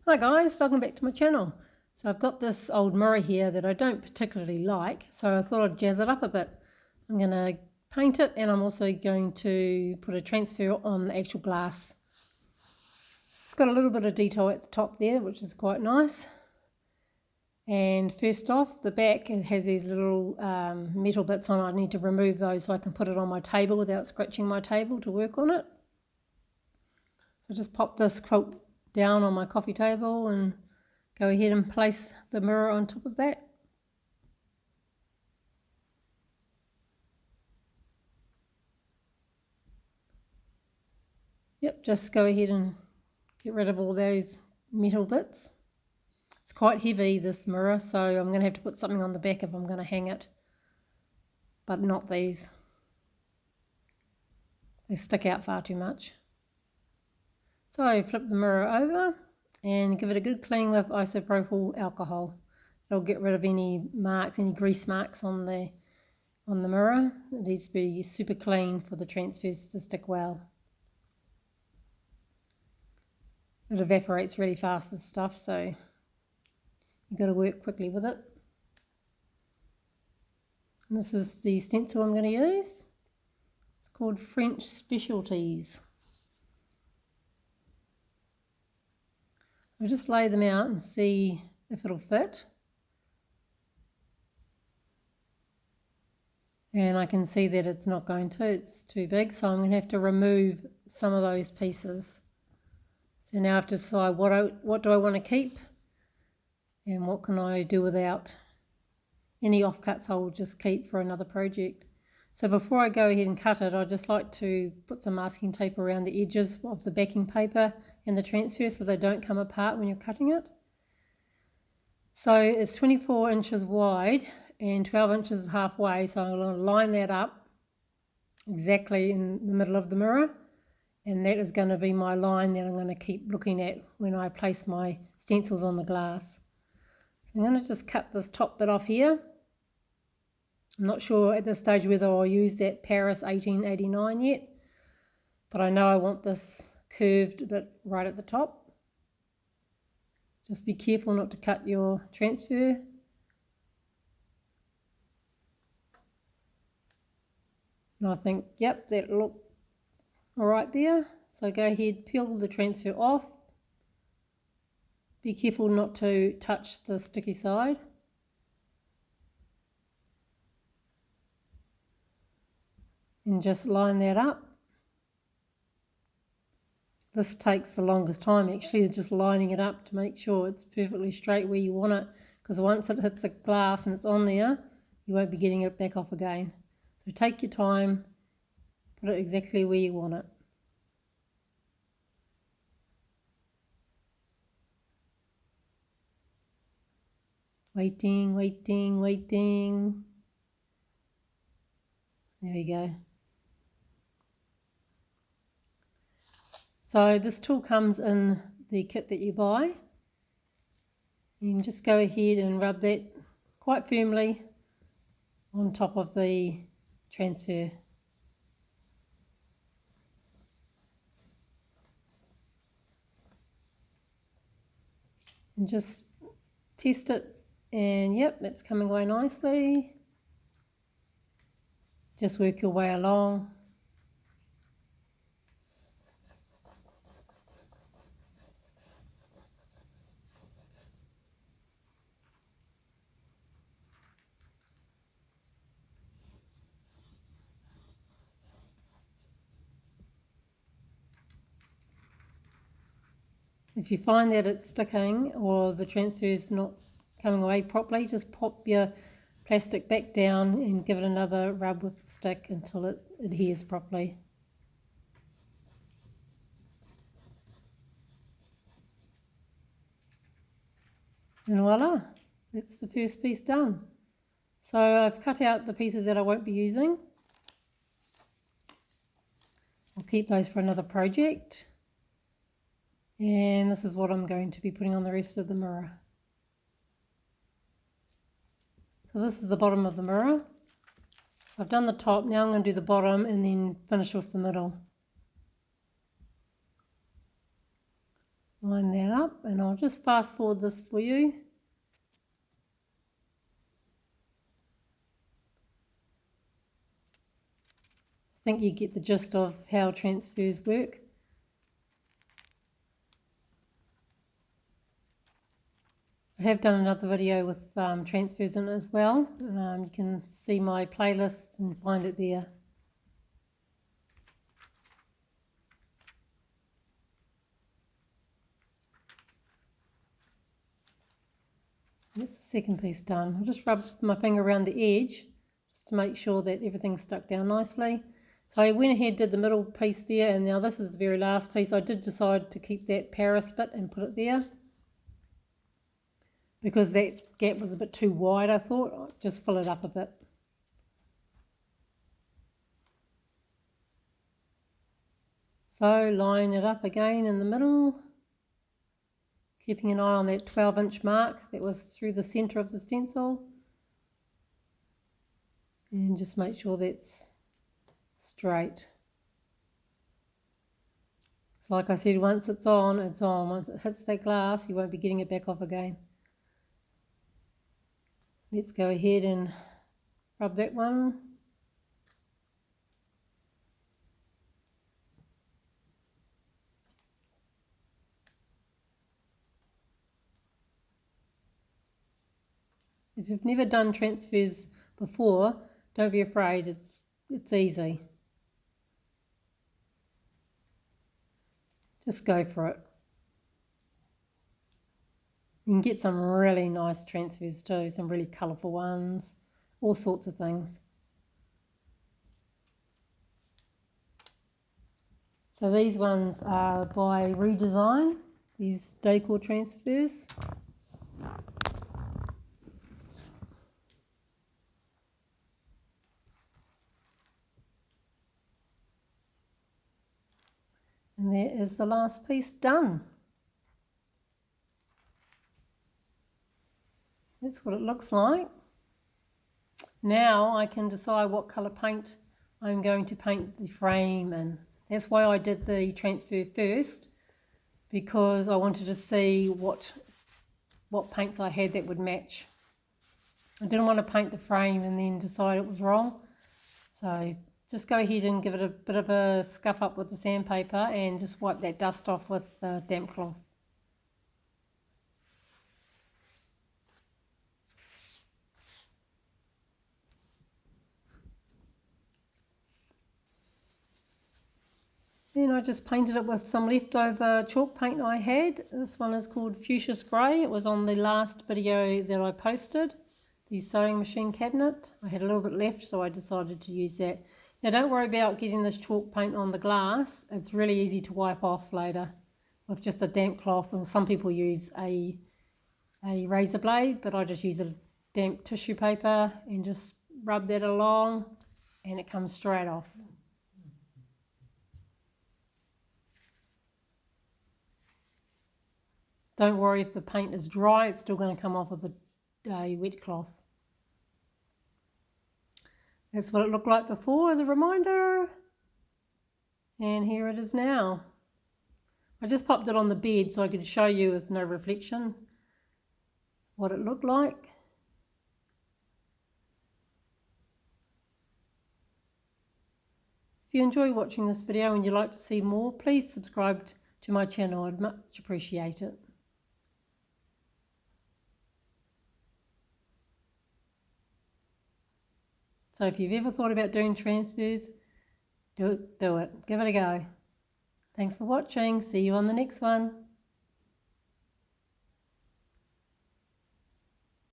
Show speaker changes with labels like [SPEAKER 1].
[SPEAKER 1] Hi guys, welcome back to my channel. So I've got this old mirror here that I don't particularly like, so I thought I'd jazz it up a bit. I'm going to paint it and I'm also going to put a transfer on the actual glass. It's got a little bit of detail at the top there, which is quite nice. And first off, the back it has these little metal bits on it. I need to remove those so I can put it on my table without scratching my table to work on it. So just pop this quilt down on my coffee table and go ahead and place the mirror on top of that. Yep, just go ahead and get rid of all those metal bits. It's quite heavy, this mirror, so I'm going to have to put something on the back if I'm going to hang it, but not these. They stick out far too much. So I flip the mirror over and give it a good clean with isopropyl alcohol. It'll get rid of any marks, any grease marks on the mirror. It needs to be super clean for the transfers to stick well. It evaporates really fast, this stuff, so you've got to work quickly with it. And this is the stencil I'm going to use. It's called French Specialties. I'll just lay them out and see if it'll fit. And I can see that it's not going to, it's too big, so I'm going to have to remove some of those pieces. So now I have to decide what do I want to keep and what can I do without. Any offcuts I will just keep for another project. So before I go ahead and cut it, I'd just like to put some masking tape around the edges of the backing paper and the transfer so they don't come apart when you're cutting it. So it's 24 inches wide and 12 inches halfway, so I'm going to line that up exactly in the middle of the mirror, and that is going to be my line that I'm going to keep looking at when I place my stencils on the glass. So I'm going to just cut this top bit off here. I'm not sure at this stage whether I'll use that Paris 1889 yet, but I know I want this curved bit right at the top. Just be careful not to cut your transfer. And I think, yep, that'll look all right there. So go ahead, peel the transfer off. Be careful not to touch the sticky side. And just line that up. This takes the longest time actually, is just lining it up to make sure it's perfectly straight where you want it, because once it hits the glass and it's on there, you won't be getting it back off again. So take your time, put it exactly where you want it. Waiting, waiting, waiting. There we go. So this tool comes in the kit that you buy. You can just go ahead and rub that quite firmly on top of the transfer. And just test it, and yep, it's coming away nicely. Just work your way along. If you find that it's sticking or the transfer is not coming away properly, just pop your plastic back down and give it another rub with the stick until it adheres properly. And voila, that's the first piece done. So I've cut out the pieces that I won't be using. I'll keep those for another project. And this is what I'm going to be putting on the rest of the mirror. So this is the bottom of the mirror. I've done the top, now I'm going to do the bottom and then finish with the middle. line that up, and I'll just fast forward this for you. I think you get the gist of how transfers work. I have done another video with transfers in it as well. You can see my playlist and find it there. That's the second piece done. I'll just rub my finger around the edge just to make sure that everything's stuck down nicely. So I went ahead, did the middle piece there, and now this is the very last piece. I did decide to keep that Paris bit and put it there, because that gap was a bit too wide. I thought I'd just fill it up a bit. So line it up again in the middle, keeping an eye on that 12-inch mark that was through the centre of the stencil, and just make sure that's straight. So like I said, once it's on, it's on. Once it hits that glass, you won't be getting it back off again. Let's go ahead and rub that one. If you've never done transfers before, don't be afraid, it's easy. Just go for it. You can get some really nice transfers too, some really colourful ones, all sorts of things. So these ones are by Redesign, these decor transfers. And there is the last piece done. That's what it looks like. Now I can decide what colour paint I'm going to paint the frame in. That's why I did the transfer first, because I wanted to see what paints I had that would match. I didn't want to paint the frame and then decide it was wrong. So just go ahead and give it a bit of a scuff up with the sandpaper and just wipe that dust off with the damp cloth. Then I just painted it with some leftover chalk paint I had. This one is called Fucious Grey. It was on the last video that I posted, the sewing machine cabinet. I had a little bit left, so I decided to use that. Now don't worry about getting this chalk paint on the glass. It's really easy to wipe off later with just a damp cloth, or some people use a razor blade, but I just use a damp tissue paper and just rub that along and it comes straight off. Don't worry if the paint is dry, it's still going to come off with a wet cloth. That's what it looked like before as a reminder. And here it is now. I just popped it on the bed so I could show you with no reflection what it looked like. If you enjoy watching this video and you'd like to see more, please subscribe to my channel. I'd much appreciate it. So if you've ever thought about doing transfers, do it. Give it a go. Thanks for watching. See you on the next one.